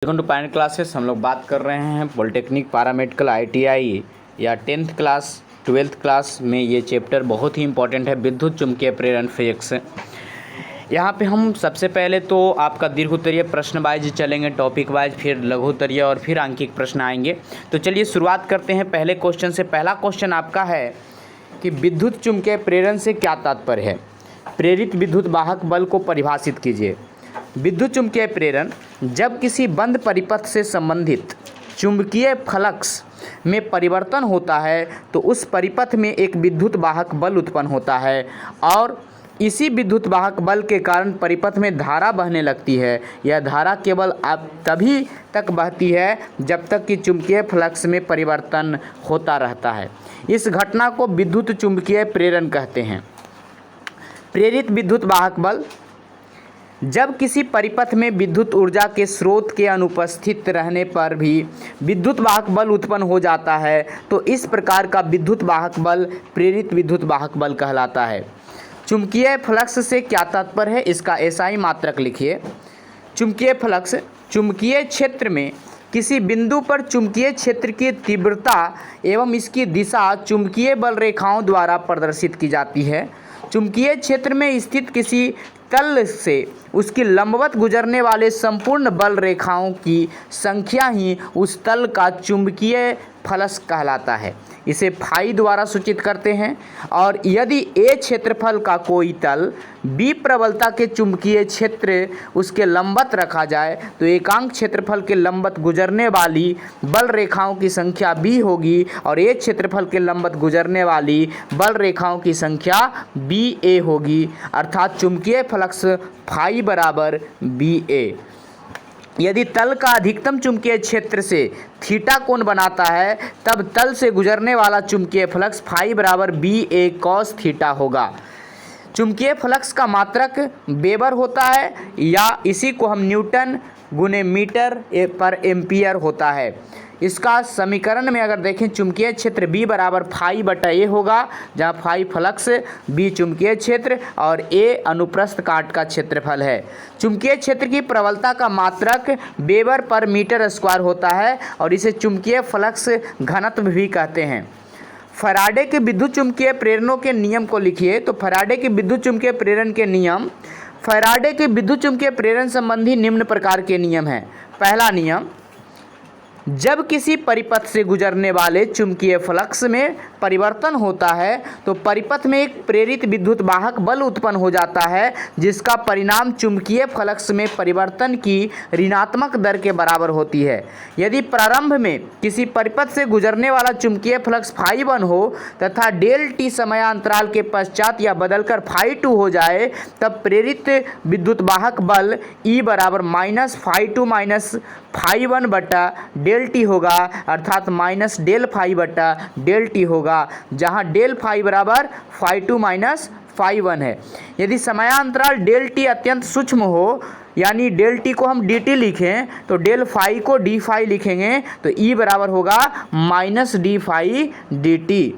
Welcome to parent classes. हम लोग बात कर रहे हैं पॉलिटेक्निक, पैरामेडिकल, आईटीआई या 10th क्लास 12th क्लास में ये चैप्टर बहुत ही इंपॉर्टेंट है, विद्युत चुम्बकीय प्रेरण फिजिक्स। यहाँ पे हम सबसे पहले तो आपका दीर्घ उत्तरीय प्रश्न वाइज चलेंगे, टॉपिक वाइज, फिर लघु उत्तरीय और फिर आंकिक प्रश्न आएंगे। तो चलिए शुरुआत करते हैं पहले क्वेश्चन से। पहला क्वेश्चन आपका है कि विद्युत चुम्बकीय प्रेरण से क्या तात्पर्य है? प्रेरित विद्युत वाहक बल को परिभाषित कीजिए। विद्युत चुम्बकीय प्रेरण जब किसी बंद परिपथ से संबंधित चुंबकीय फ्लक्स में परिवर्तन होता है तो उस परिपथ में एक विद्युत वाहक बल उत्पन्न होता है और इसी विद्युत वाहक बल के कारण परिपथ में धारा बहने लगती है। यह धारा केवल अब तभी तक बहती है जब तक कि चुंबकीय फ्लक्स में परिवर्तन होता रहता है। इस घटना को विद्युत चुम्बकीय प्रेरण कहते हैं। प्रेरित विद्युत वाहक बल जब किसी परिपथ में विद्युत ऊर्जा के स्रोत के अनुपस्थित रहने पर भी विद्युत वाहक बल उत्पन्न हो जाता है तो इस प्रकार का विद्युत वाहक बल प्रेरित विद्युत वाहक बल कहलाता है। चुंबकीय फ्लक्स से क्या तात्पर्य है, इसका एसआई मात्रक लिखिए। चुंबकीय फ्लक्स चुंबकीय क्षेत्र में किसी बिंदु पर चुंबकीय क्षेत्र की तीव्रता एवं इसकी दिशा चुंबकीय बल रेखाओं द्वारा प्रदर्शित की जाती है। चुंबकीय क्षेत्र में स्थित किसी तल से उसकी लंबवत गुजरने वाले संपूर्ण बल रेखाओं की संख्या ही उस तल का चुंबकीय फ्लक्स कहलाता है। इसे फाई द्वारा सूचित करते हैं। और यदि ए क्षेत्रफल का कोई तल बी प्रबलता के चुंबकीय क्षेत्र उसके लंबवत रखा जाए तो एकांक क्षेत्रफल के लंबवत गुजरने वाली बल रेखाओं की संख्या बी होगी और ए क्षेत्रफल के लंबवत गुजरने वाली बल रेखाओं की संख्या बी ए होगी, अर्थात चुंबकीय फ्लक्स फाई बराबर बी ए। यदि तल का अधिकतम चुंबकीय क्षेत्र से थीटा कोण बनाता है तब तल से गुजरने वाला चुंबकीय फ्लक्स फाई बराबर बी ए कॉस थीटा होगा। चुंबकीय फ्लक्स का मात्रक वेबर होता है या इसी को हम न्यूटन गुने मीटर पर एम्पियर होता है। इसका समीकरण में अगर देखें चुंबकीय क्षेत्र B बराबर फाई बटा ए होगा, जहाँ फाई फ्लक्स, B चुंबकीय क्षेत्र और ए अनुप्रस्थ काट का क्षेत्रफल है। चुंबकीय क्षेत्र की प्रबलता का मात्रक वेबर पर मीटर स्क्वायर होता है और इसे चुंबकीय फ्लक्स घनत्व भी कहते हैं। फैराडे के विद्युत चुम्बकीय प्रेरणों के नियम को लिखिए। तो फैराडे के विद्युत चुम्बकीय प्रेरण के नियम, फैराडे के विद्युत चुम्बकीय प्रेरण संबंधी निम्न प्रकार के नियम हैं। पहला नियम, जब किसी परिपथ से गुजरने वाले चुंबकीय फ्लक्स में परिवर्तन होता है तो परिपथ में एक प्रेरित विद्युत वाहक बल उत्पन्न हो जाता है जिसका परिणाम चुंबकीय फ्लक्स में परिवर्तन की ऋणात्मक दर के बराबर होती है। यदि प्रारंभ में किसी परिपथ से गुजरने वाला चुंबकीय फ्लक्स फाई 1 हो तथा डेल टी समयांतराल के पश्चात या बदलकर फाई 2 हो जाए तब प्रेरित विद्युत वाहक बल E बराबर माइनस फाई 2 माइनस फाई 1 बटा डेल टी होगा, अर्थात माइनस डेल फाई बटा डेल टी होगा, जहां डेल फाई बराबर फाई 2 माइनस फाई 1 है। यदि समयांतराल डेल टी अत्यंत सूक्ष्म हो यानी डेल टी को हम डी टी लिखें तो डेल फाई को डी फाई लिखेंगे तो ई बराबर होगा minus D phi D T.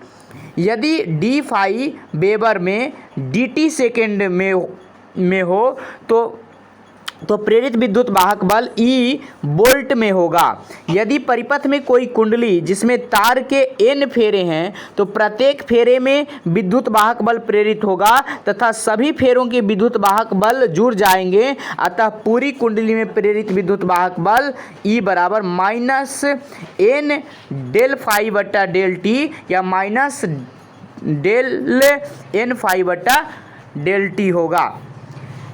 यदि डी फाई वेबर में डी टी सेकेंड में हो तो प्रेरित विद्युत वाहक बल E वोल्ट में होगा। यदि परिपथ में कोई कुंडली जिसमें तार के n फेरे हैं तो प्रत्येक फेरे में विद्युत वाहक बल प्रेरित होगा तथा सभी फेरों के विद्युत वाहक बल जुड़ जाएंगे, अतः पूरी कुंडली में प्रेरित विद्युत वाहक बल E बराबर माइनस n डेल फाई बटा डेल टी या माइनस डेल n फाई बटा डेल टी होगा,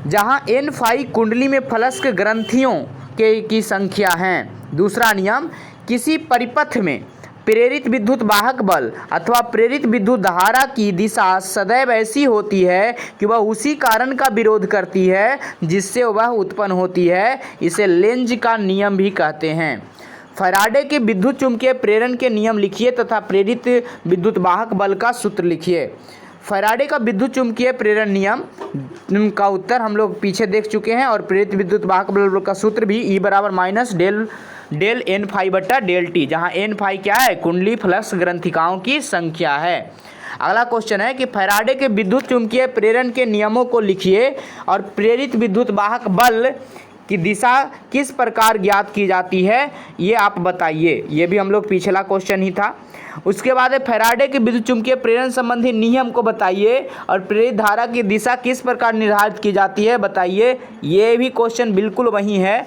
जहां n फाई कुंडली में फ्लक्स ग्रंथियों की संख्या है। दूसरा नियम, किसी परिपथ में प्रेरित विद्युत वाहक बल अथवा प्रेरित विद्युत धारा की दिशा सदैव ऐसी होती है कि वह उसी कारण का विरोध करती है जिससे वह उत्पन्न होती है। इसे लेंज का नियम भी कहते हैं। फैराडे के विद्युत चुम्बकीय प्रेरण के नियम लिखिए तथा प्रेरित विद्युत वाहक बल का सूत्र लिखिए। फैराडे का विद्युत चुम्बकीय प्रेरण नियम का उत्तर हम लोग पीछे देख चुके हैं और प्रेरित विद्युत वाहक बल का सूत्र भी E बराबर माइनस डेल एन फाई बटा डेल टी, जहाँ एन फाई क्या है, कुंडली फ्लक्स ग्रंथिकाओं की संख्या है। अगला क्वेश्चन है कि फैराडे के विद्युत चुम्बकीय प्रेरण के नियमों को लिखिए और प्रेरित विद्युत वाहक बल की दिशा किस प्रकार ज्ञात की जाती है, ये आप बताइए। ये भी हम लोग पिछला क्वेश्चन ही था। उसके बाद है फैराडे के विद्युत चुम्बकीय प्रेरण संबंधी नियम को बताइए और प्रेरित धारा की दिशा किस प्रकार निर्धारित की जाती है, बताइए। ये भी क्वेश्चन बिल्कुल वही है।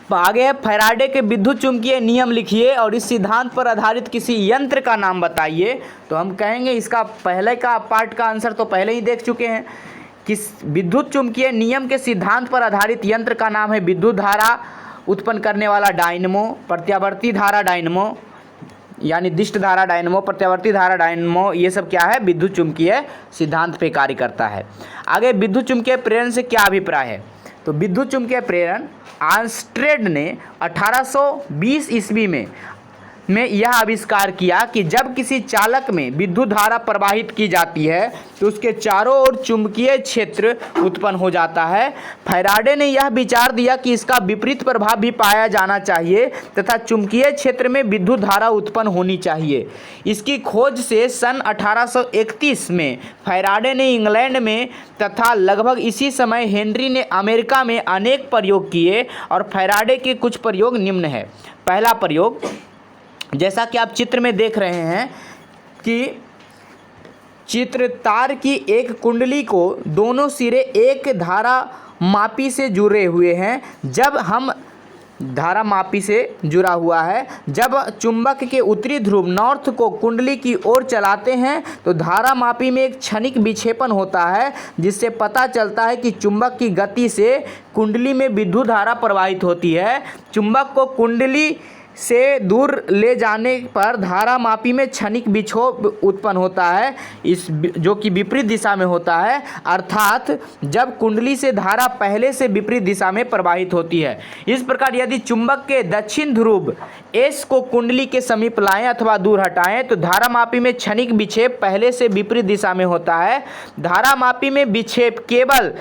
आगे है फैराडे के विद्युत चुम्बकीय नियम लिखिए और इस सिद्धांत पर आधारित किसी यंत्र का नाम बताइए। तो हम कहेंगे इसका पहले का पार्ट का आंसर तो पहले ही देख चुके हैं। किस विद्युत चुम्बकीय नियम के सिद्धांत पर आधारित यंत्र का नाम है विद्युत धारा उत्पन्न करने वाला डायनमो, प्रत्यावर्ती धारा डायनमो, यानी दिष्ट धारा डायनमो, प्रत्यावर्ती धारा डायनमो, ये सब क्या है, विद्युत चुम्बकीय सिद्धांत पे कार्य करता है। आगे विद्युत चुम्बकीय प्रेरण से क्या अभिप्राय है, तो विद्युत चुम्बकीय प्रेरण आर्मस्ट्रेड ने 1820 ईस्वी में यह आविष्कार किया कि जब किसी चालक में विद्युत धारा प्रवाहित की जाती है तो उसके चारों ओर चुंबकीय क्षेत्र उत्पन्न हो जाता है। फैराडे ने यह विचार दिया कि इसका विपरीत प्रभाव भी पाया जाना चाहिए तथा चुंबकीय क्षेत्र में विद्युत धारा उत्पन्न होनी चाहिए। इसकी खोज से सन 1831 में फैराडे ने इंग्लैंड में तथा लगभग इसी समय हेनरी ने अमेरिका में अनेक प्रयोग किए और फैराडे के कुछ प्रयोग निम्न है। पहला प्रयोग, जैसा कि आप चित्र में देख रहे हैं कि चित्र तार की एक कुंडली को दोनों सिरे एक धारा मापी से जुड़े हुए हैं। जब हम धारा मापी से जुड़ा हुआ है, जब चुंबक के उत्तरी ध्रुव नॉर्थ को कुंडली की ओर चलाते हैं तो धारा मापी में एक क्षणिक विक्षेपण होता है जिससे पता चलता है कि चुंबक की गति से कुंडली में विद्युत धारा प्रवाहित होती है। चुंबक को कुंडली से दूर ले जाने पर धारा मापी में क्षणिक विक्षोभ उत्पन्न होता है, इस जो कि विपरीत दिशा में होता है, अर्थात जब कुंडली से धारा पहले से विपरीत दिशा में प्रवाहित होती है। इस प्रकार यदि चुंबक के दक्षिण ध्रुव एस को कुंडली के समीप लाएं अथवा दूर हटाएं तो धारा मापी में क्षणिक विक्षेप पहले से विपरीत दिशा में होता है। धारा मापी में विक्षेप केवल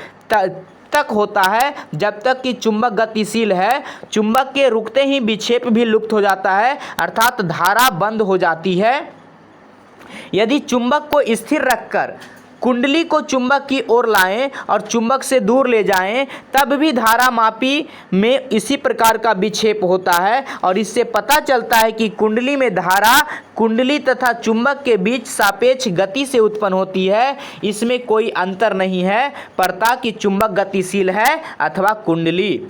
तक होता है जब तक कि चुंबक गतिशील है। चुंबक के रुकते ही विक्षेप भी लुप्त हो जाता है, अर्थात धारा बंद हो जाती है। यदि चुंबक को स्थिर रखकर कुंडली को चुंबक की ओर लाएं और चुंबक से दूर ले जाएं तब भी धारा मापी में इसी प्रकार का विक्षेप होता है और इससे पता चलता है कि कुंडली में धारा कुंडली तथा चुंबक के बीच सापेक्ष गति से उत्पन्न होती है। इसमें कोई अंतर नहीं है पड़ता कि चुंबक गतिशील है अथवा कुंडली।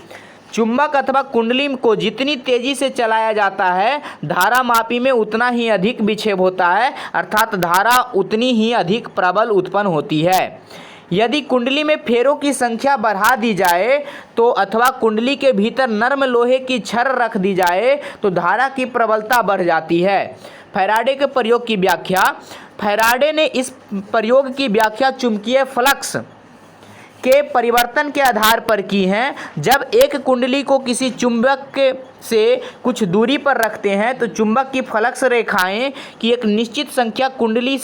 चुंबक अथवा कुंडली को जितनी तेजी से चलाया जाता है धारा मापी में उतना ही अधिक विक्षेप होता है, अर्थात धारा उतनी ही अधिक प्रबल उत्पन्न होती है। यदि कुंडली में फेरों की संख्या बढ़ा दी जाए तो अथवा कुंडली के भीतर नर्म लोहे की छड़ रख दी जाए तो धारा की प्रबलता बढ़ जाती है। फैराडे के प्रयोग की व्याख्या, फैराडे ने इस प्रयोग की व्याख्या चुंबकीय फ्लक्स के परिवर्तन के आधार पर की हैं। जब एक कुंडली को किसी चुंबक से कुछ दूरी पर रखते हैं तो चुंबक की फ्लक्स रेखाएं की एक निश्चित संख्या कुंडली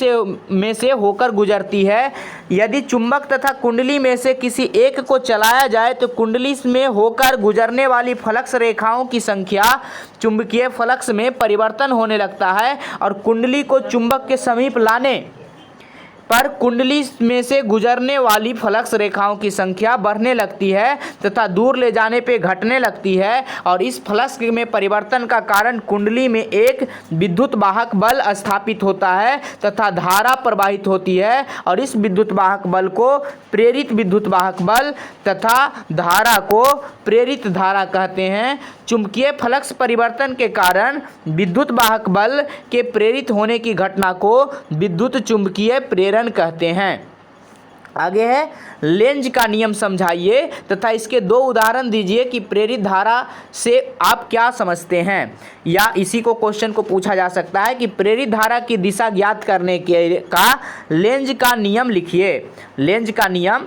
में से होकर गुजरती है। यदि चुंबक तथा कुंडली में से किसी एक को चलाया जाए तो कुंडली में होकर गुजरने वाली फ्लक्स रेखाओं की संख्या चुंबकीय फ्लक्स में परिवर्तन होने लगता है और कुंडली को चुंबक के समीप लाने पर कुंडली में से गुजरने वाली फ्लक्स रेखाओं की संख्या बढ़ने लगती है तथा दूर ले जाने पे घटने लगती है और इस फ्लक्स में परिवर्तन का कारण कुंडली में एक विद्युत वाहक बल स्थापित होता है तथा धारा प्रवाहित होती है और इस विद्युत वाहक बल को प्रेरित विद्युत वाहक बल तथा धारा को प्रेरित धारा कहते हैं। चुंबकीय फ्लक्स परिवर्तन के कारण विद्युत वाहक बल के प्रेरित होने की घटना को विद्युत चुंबकीय प्रेरण कहते हैं। आगे है लेंज का नियम समझाइए तथा इसके दो उदाहरण दीजिए कि प्रेरित धारा से आप क्या समझते हैं, या इसी को क्वेश्चन को पूछा जा सकता है कि प्रेरित धारा की दिशा ज्ञात करने का लेंज का नियम लिखिए। लेंज का नियम,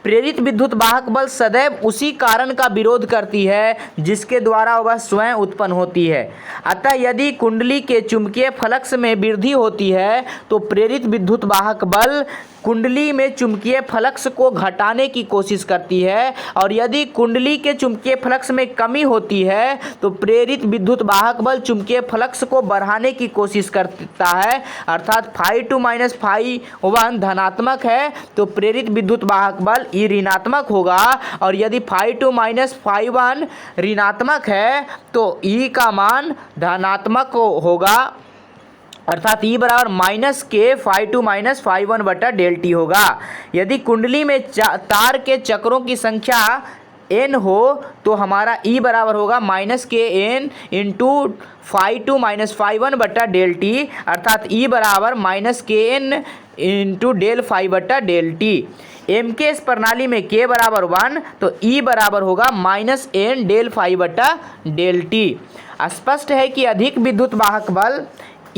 प्रेरित विद्युत वाहक बल सदैव उसी कारण का विरोध करती है जिसके द्वारा वह स्वयं उत्पन्न होती है। अतः यदि कुंडली के चुंबकीय फ्लक्स में वृद्धि होती है तो प्रेरित विद्युत वाहक बल कुंडली में चुंबकीय फ्लक्स को घटाने की कोशिश करती है और यदि कुंडली के चुंबकीय फ्लक्स में कमी होती है तो प्रेरित विद्युत वाहक बल चुंबकीय फ्लक्स को बढ़ाने की कोशिश करता है, अर्थात φ2 - φ1 धनात्मक है तो प्रेरित विद्युत वाहक बल ई ऋणात्मक होगा और यदि φ2 माइनस φ1 ऋणात्मक है तो ई का मान धनात्मक होगा, अर्थात ई बराबर माइनस के φ2 माइनस φ1 बटा डेल टी होगा। यदि कुंडली में तार के चक्रों की संख्या n हो तो हमारा ई बराबर होगा माइनस के एन इंटू φ2 माइनस φ1 बटा डेल टी, अर्थात ई बराबर माइनस के एन इंटू डेल फाई बटा डेल टी। एम के इस प्रणाली में के बराबर 1 तो ई बराबर होगा माइनस एन डेल फाई बटा डेल टी। स्पष्ट है कि अधिक विद्युत वाहक बल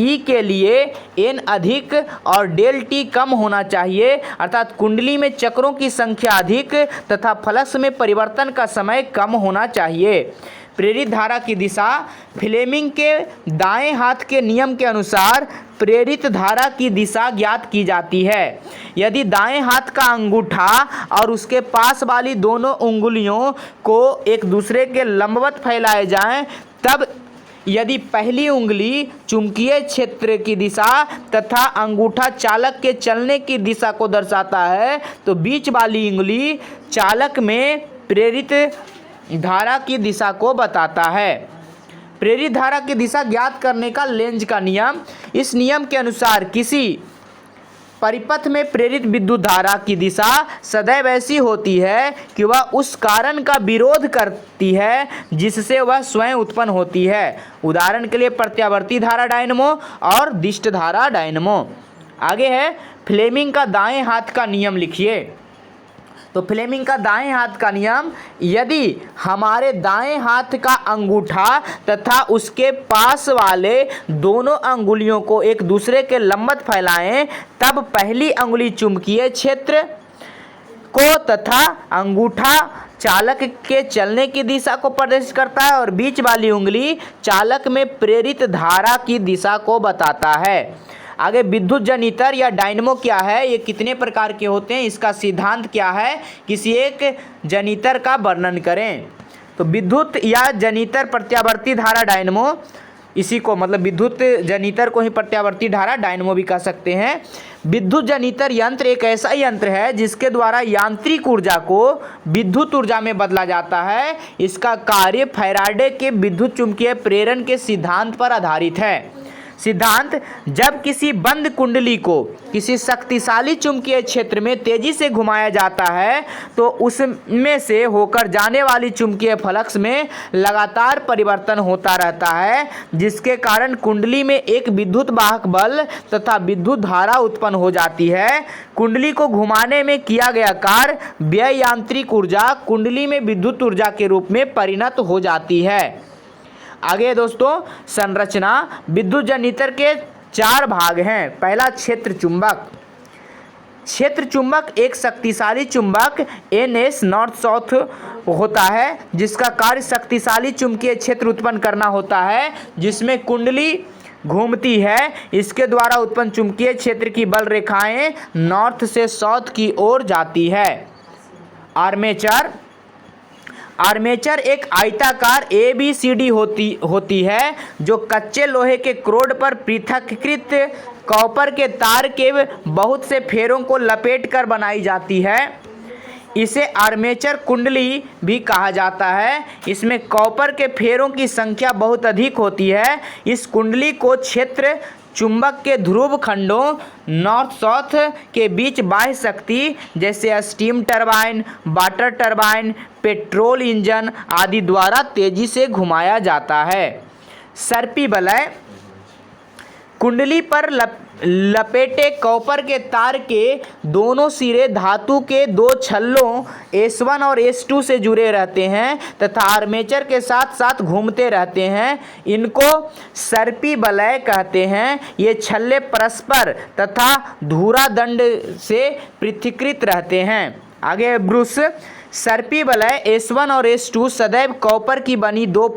ई के लिए एन अधिक और डेल टी कम होना चाहिए, अर्थात कुंडली में चक्रों की संख्या अधिक तथा फ्लक्स में परिवर्तन का समय कम होना चाहिए। प्रेरित धारा की दिशा फ्लेमिंग के दाएं हाथ के नियम के अनुसार प्रेरित धारा की दिशा ज्ञात की जाती है। यदि दाएं हाथ का अंगूठा और उसके पास वाली दोनों उंगलियों को एक दूसरे के लंबवत फैलाए जाएं, तब यदि पहली उंगली चुंबकीय क्षेत्र की दिशा तथा अंगूठा चालक के चलने की दिशा को दर्शाता है तो बीच वाली उंगली चालक में प्रेरित धारा की दिशा को बताता है। प्रेरित धारा की दिशा ज्ञात करने का लेंज का नियम। इस नियम के अनुसार किसी परिपथ में प्रेरित विद्युत धारा की दिशा सदैव ऐसी होती है कि वह उस कारण का विरोध करती है जिससे वह स्वयं उत्पन्न होती है। उदाहरण के लिए प्रत्यावर्ती धारा डायनमो और दिष्ट धारा डायनमो। आगे है फ्लेमिंग का दाएं हाथ का नियम लिखिए। तो फ्लेमिंग का दाएं हाथ का नियम, यदि हमारे दाएं हाथ का अंगूठा तथा उसके पास वाले दोनों अंगुलियों को एक दूसरे के लंबवत फैलाएं, तब पहली अंगुली चुंबकीय क्षेत्र को तथा अंगूठा चालक के चलने की दिशा को प्रदर्शित करता है और बीच वाली उंगली चालक में प्रेरित धारा की दिशा को बताता है। आगे विद्युत जनितर या डायनमो क्या है, ये कितने प्रकार के होते हैं, इसका सिद्धांत क्या है, किसी एक जनितर का वर्णन करें। तो विद्युत या जनितर प्रत्यावर्ती धारा डायनमो, इसी को मतलब विद्युत जनितर को ही प्रत्यावर्ती धारा डायनमो भी कह सकते हैं। विद्युत जनितर यंत्र एक ऐसा यंत्र है जिसके द्वारा यांत्रिक ऊर्जा को विद्युत ऊर्जा में बदला जाता है। इसका कार्य फैराडे के विद्युत चुंबकीय प्रेरण के सिद्धांत पर आधारित है। सिद्धांत, जब किसी बंद कुंडली को किसी शक्तिशाली चुंबकीय क्षेत्र में तेजी से घुमाया जाता है तो उसमें से होकर जाने वाली चुंबकीय फ्लक्स में लगातार परिवर्तन होता रहता है, जिसके कारण कुंडली में एक विद्युत वाहक बल तथा विद्युत धारा उत्पन्न हो जाती है। कुंडली को घुमाने में किया गया कार्य व्यय यांत्रिक ऊर्जा कुंडली में विद्युत ऊर्जा के रूप में परिणत हो जाती है। आगे दोस्तों संरचना। विद्युत जनितर के 4 भाग हैं। पहला क्षेत्र चुंबक। क्षेत्र चुंबक एक शक्तिशाली चुंबक NS नॉर्थ साउथ होता है जिसका कार्य शक्तिशाली चुंबकीय क्षेत्र उत्पन्न करना होता है, जिसमें कुंडली घूमती है। इसके द्वारा उत्पन्न चुंबकीय क्षेत्र की बल रेखाएं नॉर्थ से साउथ की ओर जाती है। आर्मेचर। आर्मेचर एक आयताकार ABCD होती है जो कच्चे लोहे के क्रोड पर पृथक्कृत कॉपर के तार के बहुत से फेरों को लपेटकर बनाई जाती है। इसे आर्मेचर कुंडली भी कहा जाता है। इसमें कॉपर के फेरों की संख्या बहुत अधिक होती है। इस कुंडली को क्षेत्र चुंबक के ध्रुव खंडों नॉर्थ साउथ के बीच बाह्य शक्ति जैसे steam turbine, water turbine, petrol engine आदि द्वारा तेजी से घुमाया जाता है। सर्पी वलय। कुंडली पर लपेटे कॉपर के तार के दोनों सिरे धातु के 2 छल्लों S1 और S2 से जुड़े रहते हैं तथा आर्मेचर के साथ साथ घूमते रहते हैं। इनको सर्पी वलय कहते हैं। ये छल्ले परस्पर तथा धुरादंड से पृथक्कृत रहते हैं। आगे ब्रूस। सर्पी वलय S1 और S2 सदैव कॉपर की बनी 2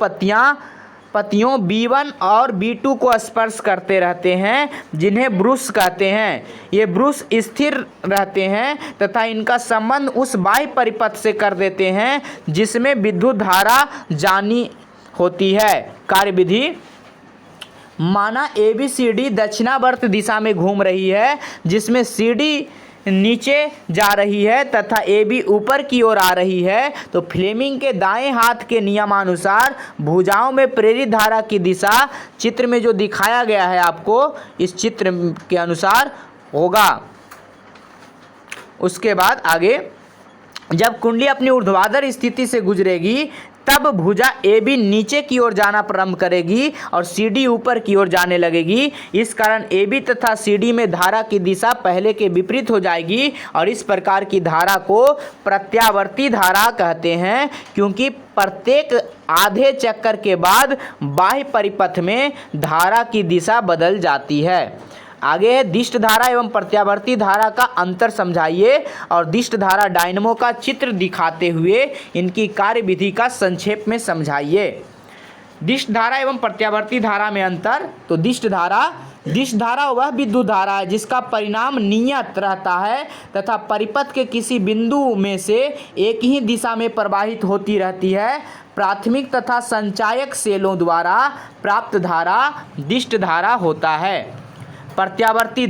पत्तियों B1 और B2 को स्पर्श करते रहते हैं, जिन्हें ब्रूस कहते हैं। ये ब्रूस स्थिर रहते हैं तथा इनका संबंध उस बाह्य परिपथ से कर देते हैं जिसमें विद्युत धारा जानी होती है। कार्यविधि। माना ABCD दक्षिणावर्त दिशा में घूम रही है, जिसमें CD नीचे जा रही है तथा AB ऊपर की ओर आ रही है, तो फ्लेमिंग के दाएं हाथ के नियमानुसार भुजाओं में प्रेरित धारा की दिशा चित्र में जो दिखाया गया है आपको, इस चित्र के अनुसार होगा। उसके बाद आगे, जब कुंडली अपनी ऊर्ध्वाधर स्थिति से गुजरेगी तब भुजा AB नीचे की ओर जाना प्रारंभ करेगी और CD ऊपर की ओर जाने लगेगी। इस कारण AB तथा CD में धारा की दिशा पहले के विपरीत हो जाएगी और इस प्रकार की धारा को प्रत्यावर्ती धारा कहते हैं, क्योंकि प्रत्येक आधे चक्कर के बाद बाह्य परिपथ में धारा की दिशा बदल जाती है। आगे है दिष्ट धारा एवं प्रत्यावर्ती धारा का अंतर समझाइए और दिष्ट धारा डायनमो का चित्र दिखाते हुए इनकी कार्यविधि का संक्षेप में समझाइए। दिष्ट धारा एवं प्रत्यावर्ती धारा में अंतर। तो दिष्ट धारा वह विद्युत धारा है जिसका परिणाम नियत रहता है तथा परिपथ के किसी बिंदु में से एक ही दिशा में प्रवाहित होती रहती है। प्राथमिक तथा संचायक सेलों द्वारा प्राप्त धारा दिष्ट धारा होता है। प्रत्यावर्ती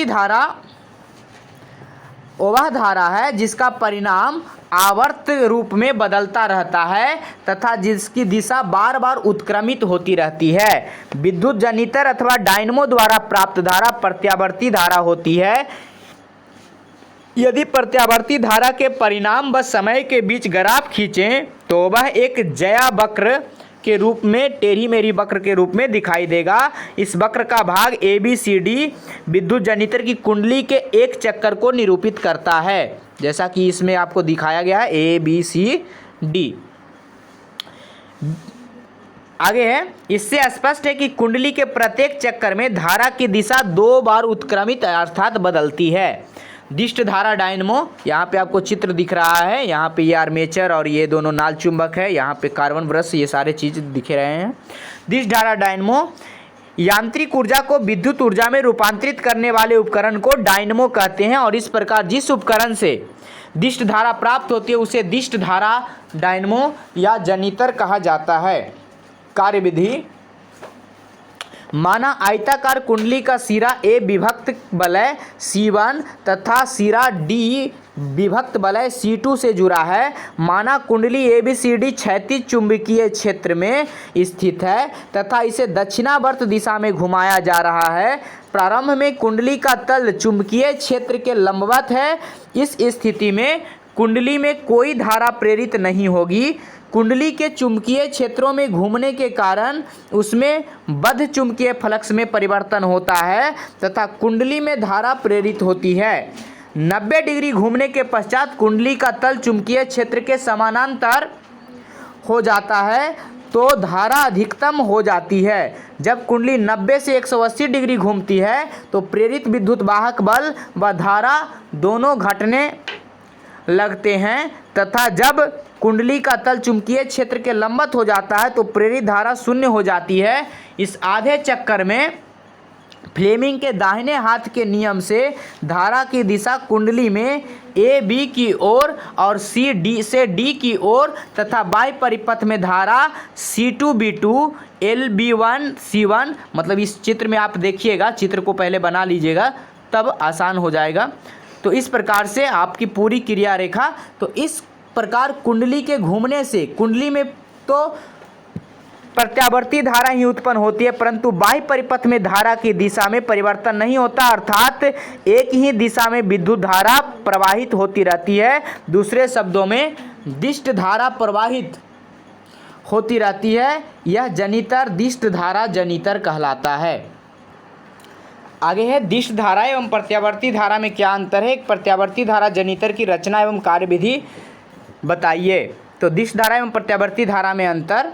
धारा वह धारा है जिसका परिणाम आवर्त रूप में बदलता रहता है तथा जिसकी दिशा बार बार उत्क्रमित होती रहती है। विद्युत जनितर अथवा डायनमो द्वारा प्राप्त धारा प्रत्यावर्ती धारा होती है। यदि प्रत्यावर्ती धारा के परिणाम व समय के बीच ग्राफ खींचें तो वह एक ज्या वक्र के रूप में, टेढ़ी मेढ़ी वक्र के रूप में दिखाई देगा। इस वक्र का भाग ABCD विद्युत जनितर की कुंडली के एक चक्कर को निरूपित करता है, जैसा कि इसमें आपको दिखाया गया है ABCD। आगे है, इससे स्पष्ट है कि कुंडली के प्रत्येक चक्कर में धारा की दिशा 2 बार उत्क्रमित अर्थात बदलती है। दिष्ट धारा डायनमो, यहाँ पे आपको चित्र दिख रहा है, यहाँ पे ये आर्मेचर और ये दोनों नाल चुंबक है, यहाँ पे कार्बन ब्रश, ये सारे चीज़ दिख रहे हैं। दिष्ट धारा डायनमो यांत्रिक ऊर्जा को विद्युत ऊर्जा में रूपांतरित करने वाले उपकरण को डायनमो कहते हैं और इस प्रकार जिस उपकरण से दिष्ट धारा प्राप्त होती है उसे दिष्ट धारा डायनमो या जनितर कहा जाता है। कार्यविधि, माना आयताकार कुंडली का सिरा A विभक्त वलय C1 तथा सिरा D विभक्त वलय C2 से जुड़ा है। माना कुंडली ABCD क्षैतिज चुंबकीय क्षेत्र में स्थित है तथा इसे दक्षिणावर्त दिशा में घुमाया जा रहा है। प्रारंभ में कुंडली का तल चुंबकीय क्षेत्र के लंबवत है। इस स्थिति में कुंडली में कोई धारा प्रेरित नहीं होगी। कुंडली के चुंबकीय क्षेत्रों में घूमने के कारण उसमें बद्ध चुंबकीय फ्लक्स में परिवर्तन होता है तथा कुंडली में धारा प्रेरित होती है। 90 डिग्री घूमने के पश्चात कुंडली का तल चुंबकीय क्षेत्र के समानांतर हो जाता है तो धारा अधिकतम हो जाती है। जब कुंडली 90 से 180 डिग्री घूमती है तो प्रेरित विद्युत वाहक बल व धारा दोनों घटने लगते हैं तथा जब कुंडली का तल चुंबकीय क्षेत्र के लंबवत हो जाता है तो प्रेरित धारा शून्य हो जाती है। इस आधे चक्कर में फ्लेमिंग के दाहिने हाथ के नियम से धारा की दिशा कुंडली में AB की ओर और CD से D की ओर तथा बाह्य परिपथ में धारा C2B2 LB1 C1, मतलब इस चित्र में आप देखिएगा, चित्र को पहले बना लीजिएगा तब आसान हो जाएगा। तो इस प्रकार से आपकी पूरी क्रिया रेखा, तो इस प्रकार कुंडली के घूमने से कुंडली में तो प्रत्यावर्ती धारा ही उत्पन्न होती है परंतु बाह्य परिपथ में धारा की दिशा में परिवर्तन नहीं होता, अर्थात एक ही दिशा में विद्युत धारा प्रवाहित होती रहती है। दूसरे शब्दों में दिष्ट धारा प्रवाहित होती रहती है। यह जनितर दिष्ट धारा जनितर कहलाता है। आगे है दिष्ट धारा एवं प्रत्यावर्ती धारा में क्या अंतर है। एक प्रत्यावर्ती धारा जनितर की रचना एवं कार्यविधि बताइए। तो दिष्ट धारा एवं प्रत्यावर्ती धारा में अंतर।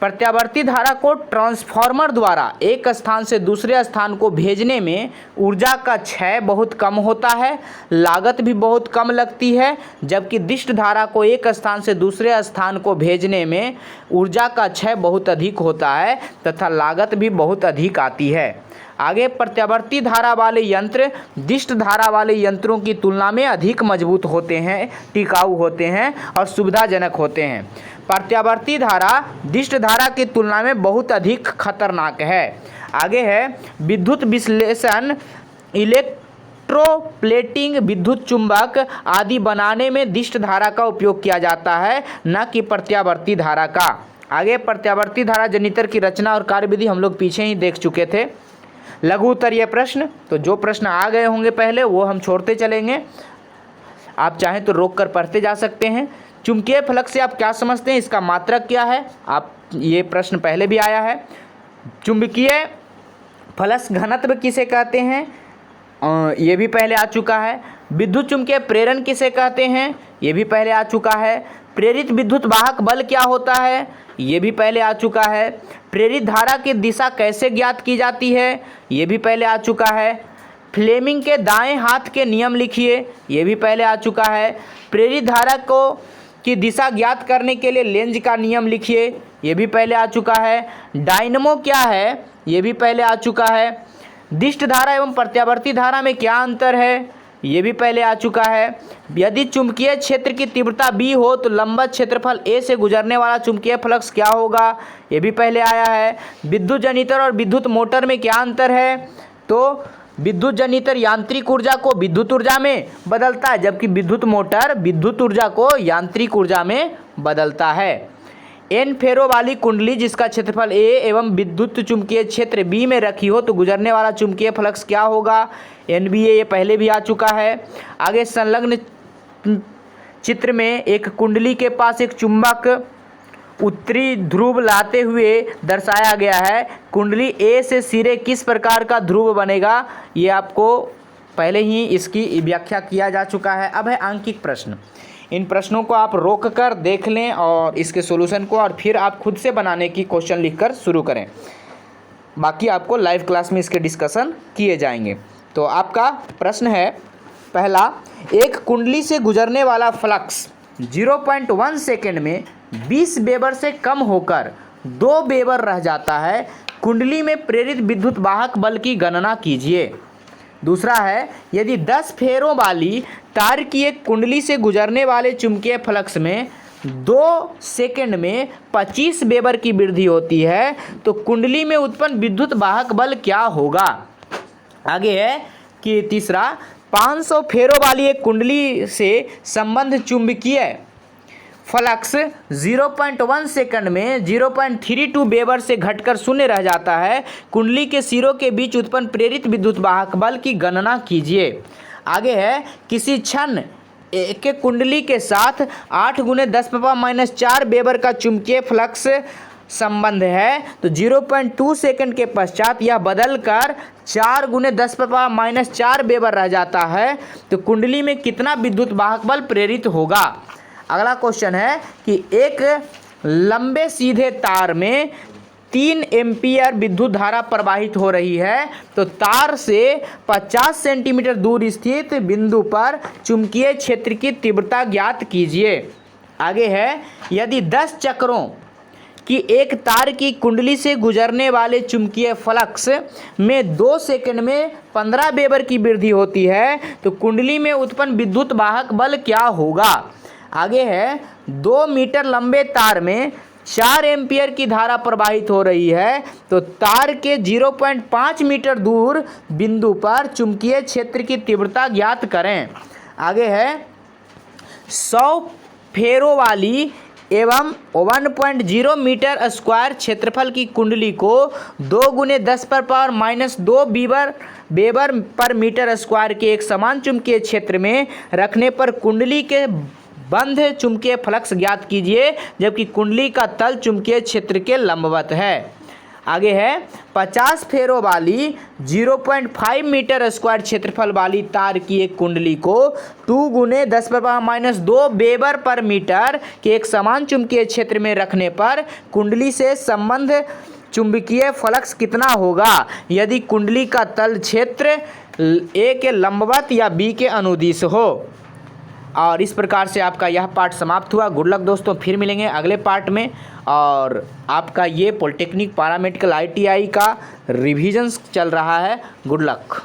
प्रत्यावर्ती धारा को ट्रांसफार्मर द्वारा एक स्थान से दूसरे स्थान को भेजने में ऊर्जा का क्षय बहुत कम होता है, लागत भी बहुत कम लगती है, जबकि दिष्ट धारा को एक स्थान से दूसरे स्थान को भेजने में ऊर्जा का क्षय बहुत अधिक होता है तथा लागत भी बहुत अधिक आती है। आगे प्रत्यावर्ती धारा वाले यंत्र दिष्ट धारा वाले यंत्रों की तुलना में अधिक मजबूत होते हैं, टिकाऊ होते हैं और सुविधाजनक होते हैं। प्रत्यावर्ती धारा दिष्ट धारा की तुलना में बहुत अधिक खतरनाक है। आगे है विद्युत विश्लेषण, इलेक्ट्रोप्लेटिंग, विद्युत चुंबक आदि बनाने में दिष्ट धारा का उपयोग किया जाता है, न कि प्रत्यावर्ती धारा का। आगे प्रत्यावर्ती धारा जनित्र की रचना और कार्यविधि हम लोग पीछे ही देख चुके थे। लघु उत्तरीय प्रश्न, तो जो प्रश्न आ गए होंगे पहले वो हम छोड़ते चलेंगे, आप चाहें तो रोक कर पढ़ते जा सकते हैं। चुंबकीय फ्लक्स से आप क्या समझते हैं, इसका मात्रक क्या है, आप ये प्रश्न पहले भी आया है। चुंबकीय फ्लक्स घनत्व किसे कहते हैं, ये भी पहले आ चुका है। विद्युत चुंबकीय प्रेरण किसे कहते हैं, ये भी पहले आ चुका है। प्रेरित विद्युत वाहक बल क्या होता है, ये भी पहले आ चुका है। प्रेरित धारा की दिशा कैसे ज्ञात की जाती है, ये भी पहले आ चुका है। फ्लेमिंग के दाएं हाथ के नियम लिखिए, ये भी पहले आ चुका है। प्रेरित धारा को की दिशा ज्ञात करने के लिए लेंज का नियम लिखिए, ये भी पहले आ चुका है। डायनमो क्या है, ये भी पहले आ चुका है। दिष्ट धारा एवं प्रत्यावर्ती धारा में क्या अंतर है, ये भी पहले आ चुका है। यदि चुंबकीय क्षेत्र की तीव्रता B हो तो लंबवत क्षेत्रफल A से गुजरने वाला चुंबकीय फ्लक्स क्या होगा, ये भी पहले आया है। विद्युत जनित्र और विद्युत मोटर में क्या अंतर है, तो विद्युत जनित्र यांत्रिक ऊर्जा को विद्युत ऊर्जा में बदलता है, जबकि विद्युत मोटर विद्युत ऊर्जा को यांत्रिक ऊर्जा में बदलता है। एन फेरो वाली कुंडली जिसका क्षेत्रफल A एवं विद्युत चुंबकीय क्षेत्र B में रखी हो तो गुजरने वाला चुंबकीय फ्लक्स क्या होगा, NBA, ये पहले भी आ चुका है। आगे संलग्न चित्र में एक कुंडली के पास एक चुंबक उत्तरी ध्रुव लाते हुए दर्शाया गया है। कुंडली A से सिरे किस प्रकार का ध्रुव बनेगा, ये आपको पहले ही इसकी व्याख्या किया जा चुका है। अब है आंकिक प्रश्न, इन प्रश्नों को आप रोक कर देख लें और इसके सॉल्यूशन को, और फिर आप खुद से बनाने की क्वेश्चन लिखकर शुरू करें। बाकी आपको लाइव क्लास में इसके डिस्कशन किए जाएंगे। तो आपका प्रश्न है पहला, एक कुंडली से गुजरने वाला फ्लक्स 0.1 सेकेंड में 20 वेबर से कम होकर 2 वेबर रह जाता है, कुंडली में प्रेरित विद्युत वाहक बल की गणना कीजिए। दूसरा है, यदि 10 फेरों वाली तार की एक कुंडली से गुजरने वाले चुंबकीय फ्लक्स में 2 सेकेंड में 25 वेबर की वृद्धि होती है तो कुंडली में उत्पन्न विद्युत वाहक बल क्या होगा। आगे है कि तीसरा, 500 फेरों वाली एक कुंडली से संबंध चुंबकीय फ्लक्स 0.1 सेकंड में 0.32 वेबर से घटकर शून्य रह जाता है, कुंडली के सिरों के बीच उत्पन्न प्रेरित विद्युत वाहक बल की गणना कीजिए। आगे है, किसी क्षण एक कुंडली के साथ 8 × 10⁻⁴ वेबर का चुंबकीय फ्लक्स संबंध है तो 0.2 सेकंड के पश्चात यह बदलकर 4 × 10⁻⁴ वेबर रह जाता है तो कुंडली में कितना विद्युत वाहक बल प्रेरित होगा। अगला क्वेश्चन है कि एक लंबे सीधे तार में 3 एम्पीयर विद्युत धारा प्रवाहित हो रही है तो तार से 50 सेंटीमीटर दूर स्थित बिंदु पर चुंबकीय क्षेत्र की तीव्रता ज्ञात कीजिए। आगे है, यदि 10 चक्रों कि एक तार की कुंडली से गुजरने वाले चुंबकीय फ्लक्स में 2 सेकंड में 15 वेबर की वृद्धि होती है तो कुंडली में उत्पन्न विद्युत वाहक बल क्या होगा। आगे है, 2 मीटर लंबे तार में 4 एम्पीयर की धारा प्रवाहित हो रही है तो तार के 0.5 मीटर दूर बिंदु पर चुंबकीय क्षेत्र की तीव्रता ज्ञात करें। आगे है, 100 फेरों वाली एवं 1.0 मीटर स्क्वायर क्षेत्रफल की कुंडली को 2 × 10⁻⁻² वेबर पर मीटर स्क्वायर के एक समान चुंबकीय क्षेत्र में रखने पर कुंडली के बंध चुंबकीय फ्लक्स ज्ञात कीजिए जबकि कुंडली का तल चुंबकीय क्षेत्र के लंबवत है। आगे है, 50 फेरों वाली 0.5 मीटर स्क्वायर क्षेत्रफल वाली तार की एक कुंडली को 2 × 10⁻⁻² वेबर पर मीटर के एक समान चुंबकीय क्षेत्र में रखने पर कुंडली से संबंध चुंबकीय फ्लक्स कितना होगा यदि कुंडली का तल क्षेत्र A के लंबवत या B के अनुदिश हो। और इस प्रकार से आपका यह पार्ट समाप्त हुआ। गुड लक दोस्तों, फिर मिलेंगे अगले पार्ट में। और आपका ये पॉलिटेक्निक पैरामेडिकल ITI का रिवीजन चल रहा है। Good luck.